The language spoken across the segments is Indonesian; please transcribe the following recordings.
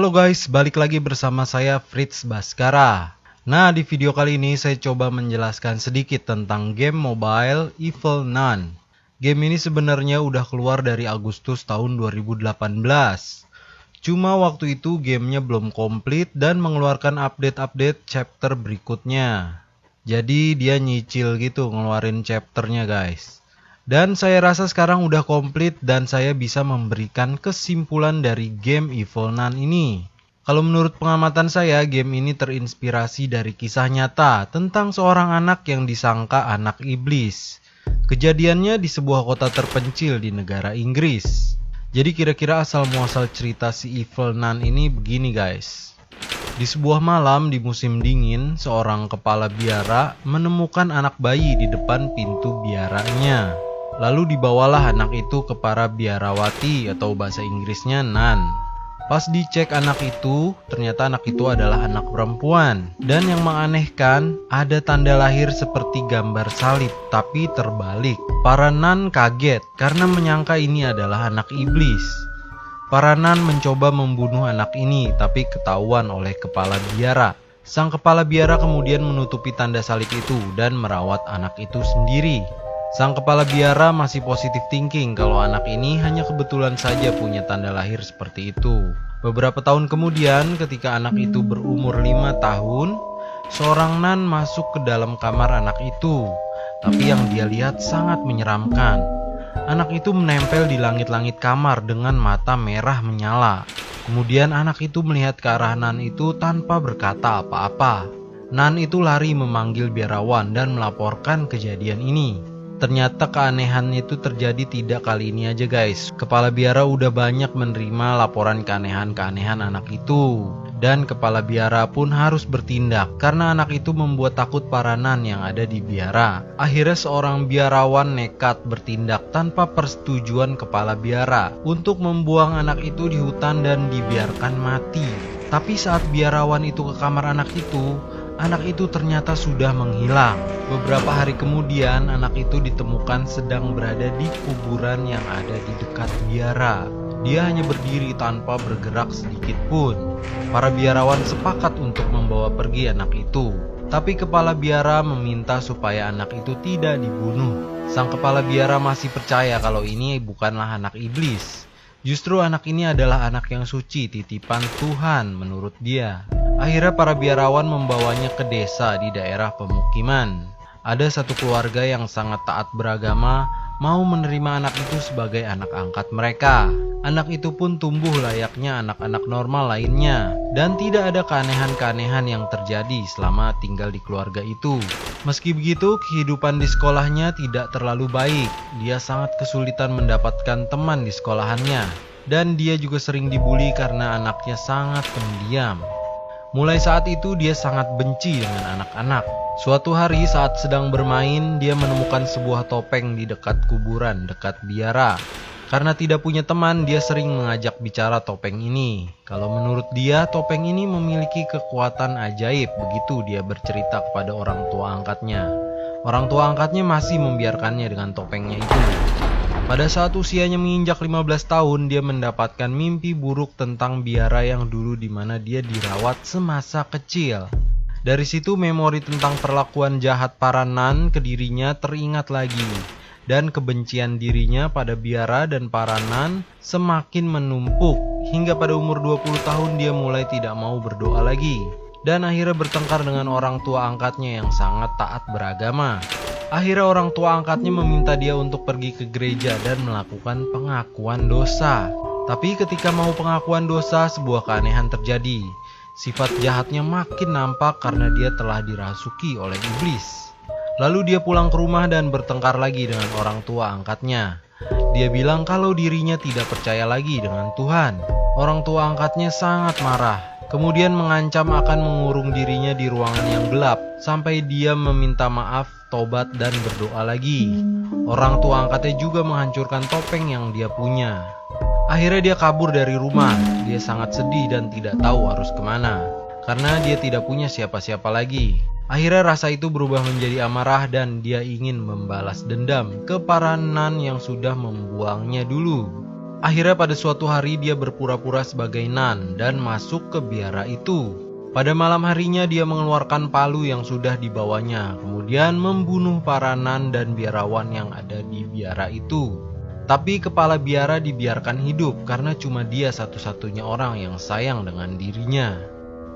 Halo guys, balik lagi bersama saya Fritz Baskara. Nah, di video kali ini saya coba menjelaskan sedikit tentang game mobile Evil Nun. Game ini sebenarnya udah keluar dari Agustus tahun 2018. Cuma waktu itu gamenya belum komplit dan mengeluarkan update-update chapter berikutnya. Jadi dia nyicil gitu ngeluarin chapternya guys. Dan saya rasa sekarang udah komplit dan saya bisa memberikan kesimpulan dari game Evil Nun ini. Kalau menurut pengamatan saya, game ini terinspirasi dari kisah nyata tentang seorang anak yang disangka anak iblis. Kejadiannya di sebuah kota terpencil di negara Inggris. Jadi kira-kira asal muasal cerita si Evil Nun ini begini guys. Di sebuah malam di musim dingin, seorang kepala biara menemukan anak bayi di depan pintu biaranya. Lalu dibawalah anak itu ke para biarawati atau bahasa Inggrisnya nun. Pas dicek anak itu, ternyata anak itu adalah anak perempuan. Dan yang menganehkan, ada tanda lahir seperti gambar salib, tapi terbalik. Para nun kaget karena menyangka ini adalah anak iblis. Para nun mencoba membunuh anak ini, tapi ketahuan oleh kepala biara. Sang kepala biara kemudian menutupi tanda salib itu dan merawat anak itu sendiri. Sang kepala biara masih positive thinking kalau anak ini hanya kebetulan saja punya tanda lahir seperti itu. Beberapa tahun kemudian ketika anak itu berumur 5 tahun, seorang nun masuk ke dalam kamar anak itu. Tapi yang dia lihat sangat menyeramkan. Anak itu menempel di langit-langit kamar dengan mata merah menyala. Kemudian anak itu melihat ke arah nun itu tanpa berkata apa-apa. Nun itu lari memanggil biarawan dan melaporkan kejadian ini. Ternyata keanehan itu terjadi tidak kali ini aja guys. Kepala biara udah banyak menerima laporan keanehan-keanehan anak itu. Dan kepala biara pun harus bertindak karena anak itu membuat takut para nun yang ada di biara. Akhirnya seorang biarawan nekat bertindak tanpa persetujuan kepala biara untuk membuang anak itu di hutan dan dibiarkan mati. Tapi saat biarawan itu ke kamar anak itu ternyata sudah menghilang. Beberapa hari kemudian anak itu ditemukan sedang berada di kuburan yang ada di dekat biara. Dia hanya berdiri tanpa bergerak sedikit pun. Para biarawan sepakat untuk membawa pergi anak itu. Tapi kepala biara meminta supaya anak itu tidak dibunuh. Sang kepala biara masih percaya kalau ini bukanlah anak iblis. Justru anak ini adalah anak yang suci, titipan Tuhan menurut dia. Akhirnya para biarawan membawanya ke desa di daerah pemukiman. Ada satu keluarga yang sangat taat beragama mau menerima anak itu sebagai anak angkat mereka. Anak itu pun tumbuh layaknya anak-anak normal lainnya. Dan tidak ada keanehan-keanehan yang terjadi selama tinggal di keluarga itu. Meski begitu, kehidupan di sekolahnya tidak terlalu baik. Dia sangat kesulitan mendapatkan teman di sekolahannya. Dan dia juga sering dibully karena anaknya sangat pendiam. Mulai saat itu dia sangat benci dengan anak-anak. Suatu hari saat sedang bermain, dia menemukan sebuah topeng di dekat kuburan dekat biara. Karena tidak punya teman, dia sering mengajak bicara topeng ini. Kalau menurut dia, topeng ini memiliki kekuatan ajaib. Begitu dia bercerita kepada orang tua angkatnya. Orang tua angkatnya masih membiarkannya dengan topengnya itu. Pada saat usianya menginjak 15 tahun, dia mendapatkan mimpi buruk tentang biara yang dulu di mana dia dirawat semasa kecil. Dari situ memori tentang perlakuan jahat para nun ke dirinya teringat lagi. Dan kebencian dirinya pada biara dan para nun semakin menumpuk. Hingga pada umur 20 tahun dia mulai tidak mau berdoa lagi. Dan akhirnya bertengkar dengan orang tua angkatnya yang sangat taat beragama. Akhirnya orang tua angkatnya meminta dia untuk pergi ke gereja dan melakukan pengakuan dosa. Tapi ketika mau pengakuan dosa, sebuah keanehan terjadi. Sifat jahatnya makin nampak karena dia telah dirasuki oleh iblis. Lalu dia pulang ke rumah dan bertengkar lagi dengan orang tua angkatnya. Dia bilang kalau dirinya tidak percaya lagi dengan Tuhan. Orang tua angkatnya sangat marah. Kemudian mengancam akan mengurung dirinya di ruangan yang gelap sampai dia meminta maaf, tobat dan berdoa lagi. Orang tua angkatnya juga menghancurkan topeng yang dia punya. Akhirnya dia kabur dari rumah. Dia sangat sedih dan tidak tahu harus kemana karena dia tidak punya siapa-siapa lagi. Akhirnya rasa itu berubah menjadi amarah dan dia ingin membalas dendam ke para nun yang sudah membuangnya dulu. Akhirnya pada suatu hari dia berpura-pura sebagai Nan dan masuk ke biara itu. Pada malam harinya dia mengeluarkan palu yang sudah dibawanya, kemudian membunuh para Nan dan biarawan yang ada di biara itu. Tapi kepala biara dibiarkan hidup karena cuma dia satu-satunya orang yang sayang dengan dirinya.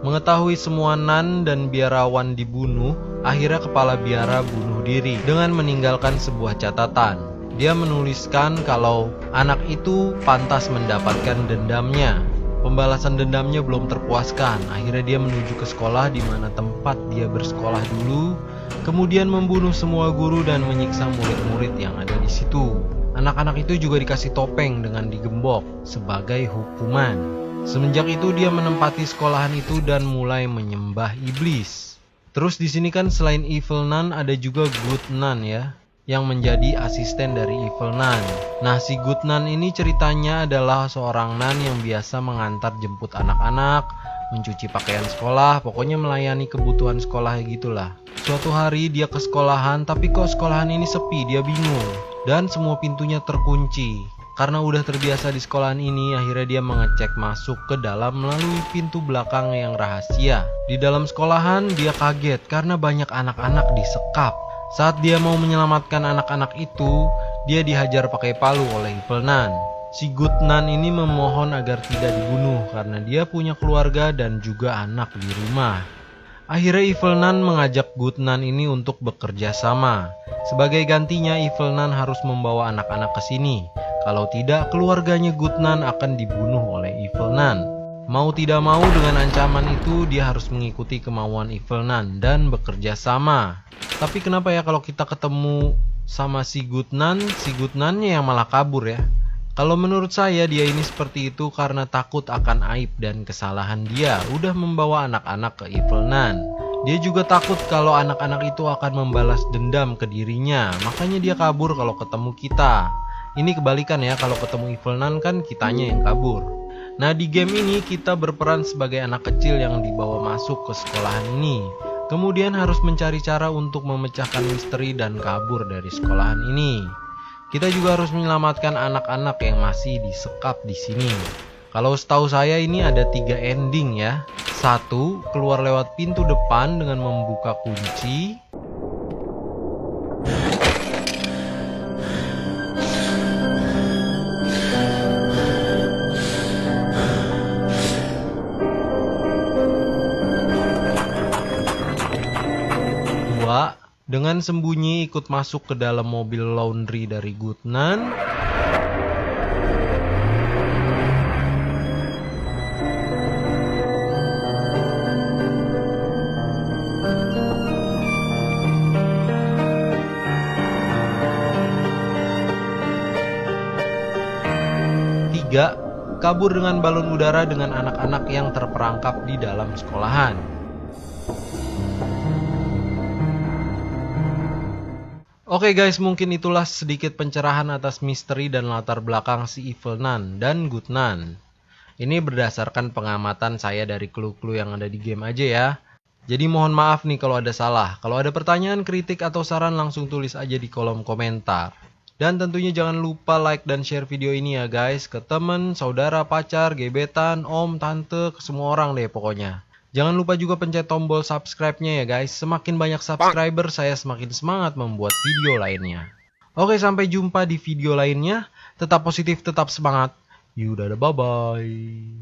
Mengetahui semua Nan dan biarawan dibunuh, akhirnya kepala biara bunuh diri dengan meninggalkan sebuah catatan. Dia menuliskan kalau anak itu pantas mendapatkan dendamnya. Pembalasan dendamnya belum terpuaskan. Akhirnya dia menuju ke sekolah di mana tempat dia bersekolah dulu, kemudian membunuh semua guru dan menyiksa murid-murid yang ada di situ. Anak-anak itu juga dikasih topeng dengan digembok sebagai hukuman. Semenjak itu dia menempati sekolahan itu dan mulai menyembah iblis. Terus di sini kan selain Evil Nun ada juga Good Nun ya, yang menjadi asisten dari Evil Nun. Nah, si Good Nun ini ceritanya adalah seorang nun yang biasa mengantar jemput anak-anak, mencuci pakaian sekolah, pokoknya melayani kebutuhan sekolah gitulah. Suatu hari dia ke sekolahan, tapi kok sekolahan ini sepi, dia bingung. Dan semua pintunya terkunci. Karena udah terbiasa di sekolahan ini, akhirnya dia mengecek masuk ke dalam melalui pintu belakang yang rahasia. Di dalam sekolahan, dia kaget karena banyak anak-anak disekap. Saat dia mau menyelamatkan anak-anak itu, dia dihajar pakai palu oleh Evil Nun. Si Good Nun ini memohon agar tidak dibunuh karena dia punya keluarga dan juga anak di rumah. Akhirnya Evil Nun mengajak Good Nun ini untuk bekerja sama. Sebagai gantinya, Evil Nun harus membawa anak-anak ke sini. Kalau tidak, keluarganya Good Nun akan dibunuh oleh Evil Nun. Mau tidak mau dengan ancaman itu dia harus mengikuti kemauan Evil Nun dan bekerja sama. Tapi kenapa ya kalau kita ketemu sama si Good Nun-nya yang malah kabur ya? Kalau menurut saya dia ini seperti itu karena takut akan aib dan kesalahan dia udah membawa anak-anak ke Evil Nun. Dia juga takut kalau anak-anak itu akan membalas dendam ke dirinya, makanya dia kabur kalau ketemu kita. Ini kebalikan ya, kalau ketemu Evil Nun kan kitanya yang kabur. Nah, di game ini kita berperan sebagai anak kecil yang dibawa masuk ke sekolahan ini. Kemudian harus mencari cara untuk memecahkan misteri dan kabur dari sekolahan ini. Kita juga harus menyelamatkan anak-anak yang masih disekap di sini. Kalau setahu saya ini ada 3 ending ya. 1. Keluar lewat pintu depan dengan membuka kunci. 2. Dengan sembunyi ikut masuk ke dalam mobil laundry dari Good Nun. 3. Kabur dengan balon udara dengan anak-anak yang terperangkap di dalam sekolahan. Oke guys, mungkin itulah sedikit pencerahan atas misteri dan latar belakang si Evil Nun dan Good Nun. Ini berdasarkan pengamatan saya dari clue-clue yang ada di game aja ya. Jadi mohon maaf nih kalau ada salah. Kalau ada pertanyaan, kritik, atau saran langsung tulis aja di kolom komentar. Dan tentunya jangan lupa like dan share video ini ya guys, ke temen, saudara, pacar, gebetan, om, tante, ke semua orang deh pokoknya. Jangan lupa juga pencet tombol subscribe-nya ya guys. Semakin banyak subscriber, saya semakin semangat membuat video lainnya. Oke, sampai jumpa di video lainnya. Tetap positif, tetap semangat. Yudah, bye-bye.